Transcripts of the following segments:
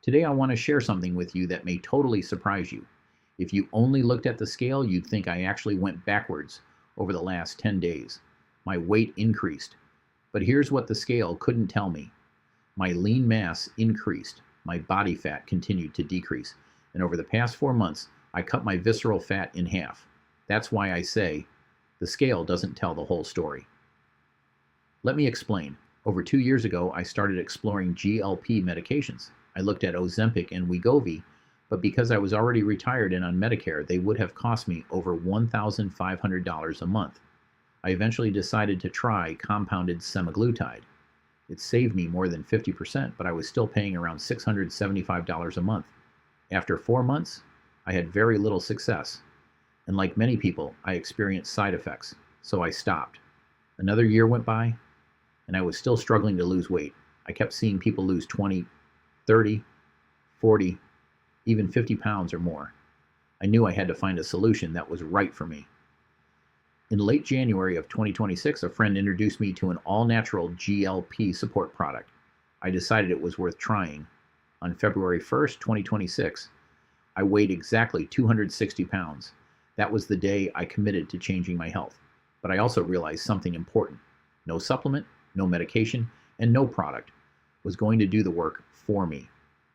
Today I want to share something with you that may totally surprise you. If you only looked at the scale, you'd think I actually went backwards over the last 10 days. My weight increased. But here's what the scale couldn't tell me. My lean mass increased. My body fat continued to decrease. And over the past 4 months, I cut my visceral fat in half. That's why I say the scale doesn't tell the whole story. Let me explain. Over 2 years ago, I started exploring GLP medications. I looked at Ozempic and Wegovy, but because I was already retired and on Medicare, they would have cost me over $1,500 a month. I eventually decided to try compounded semaglutide. It saved me more than 50%, but I was still paying around $675 a month. After 4 months, I had very little success. And like many people, I experienced side effects, so I stopped. Another year went by, and I was still struggling to lose weight. I kept seeing people lose 20, 30, 40, even 50 pounds or more. I knew I had to find a solution that was right for me. In late January of 2026, a friend introduced me to an all-natural GLP support product. I decided it was worth trying. On February 1st, 2026, I weighed exactly 260 pounds. That was the day I committed to changing my health. But I also realized something important. No supplement, no medication, and no product was going to do the work for me.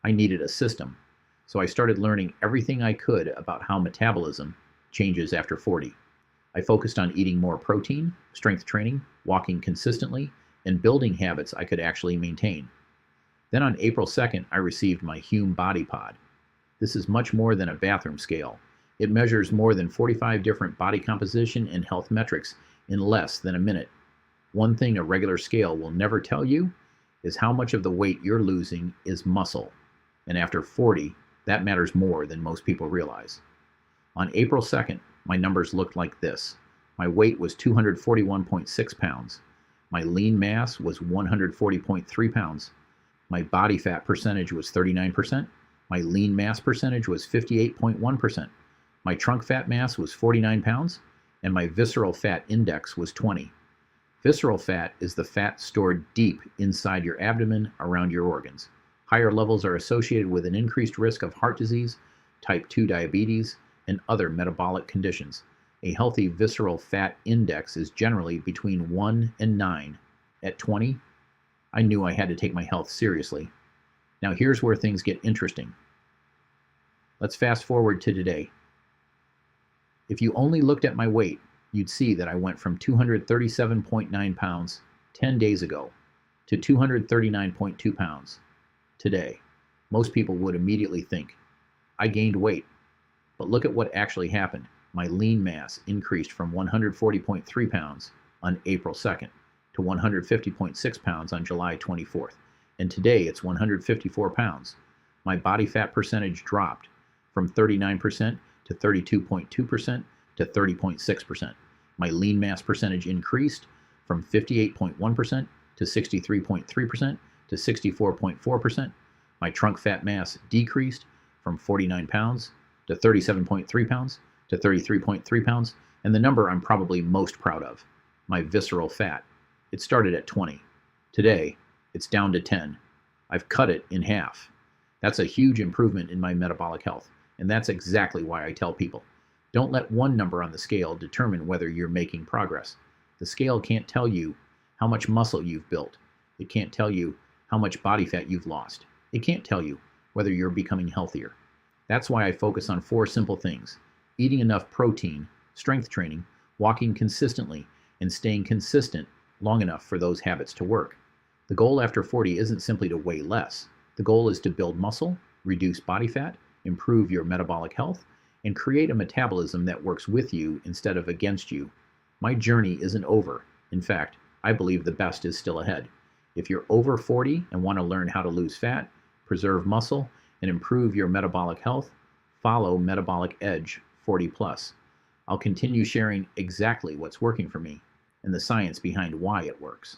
I needed a system. So I started learning everything I could about how metabolism changes after 40. I focused on eating more protein, strength training, walking consistently, and building habits I could actually maintain. Then on April 2nd, I received my Hume Body Pod. This is much more than a bathroom scale. It measures more than 45 different body composition and health metrics in less than a minute. One thing a regular scale will never tell you is how much of the weight you're losing is muscle. And after 40, that matters more than most people realize. On April 2nd, my numbers looked like this. My weight was 241.6 pounds. My lean mass was 140.3 pounds. My body fat percentage was 39%. My lean mass percentage was 58.1%. My trunk fat mass was 49 pounds. And my visceral fat index was 20. Visceral fat is the fat stored deep inside your abdomen around your organs. Higher levels are associated with an increased risk of heart disease, type 2 diabetes, and other metabolic conditions. A healthy visceral fat index is generally between 1 and 9. At 20, I knew I had to take my health seriously. Now here's where things get interesting. Let's fast forward to today. If you only looked at my weight, you'd see that I went from 237.9 pounds 10 days ago to 239.2 pounds today. Most people would immediately think, I gained weight. But look at what actually happened. My lean mass increased from 140.3 pounds on April 2nd to 150.6 pounds on July 24th. And today it's 154 pounds. My body fat percentage dropped from 39% to 32.2% to 30.6%. My lean mass percentage increased from 58.1% to 63.3% to 64.4%. My trunk fat mass decreased from 49 pounds to 37.3 pounds to 33.3 pounds. And the number I'm probably most proud of, my visceral fat. It started at 20. Today, it's down to 10. I've cut it in half. That's a huge improvement in my metabolic health. And that's exactly why I tell people, don't let one number on the scale determine whether you're making progress. The scale can't tell you how much muscle you've built. It can't tell you how much body fat you've lost. It can't tell you whether you're becoming healthier. That's why I focus on 4 simple things: eating enough protein, strength training, walking consistently, and staying consistent long enough for those habits to work. The goal after 40 isn't simply to weigh less. The goal is to build muscle, reduce body fat, improve your metabolic health, and create a metabolism that works with you instead of against you. My journey isn't over. In fact, I believe the best is still ahead. If you're over 40 and want to learn how to lose fat, preserve muscle, and improve your metabolic health, follow Metabolic Edge 40+. I'll continue sharing exactly what's working for me and the science behind why it works.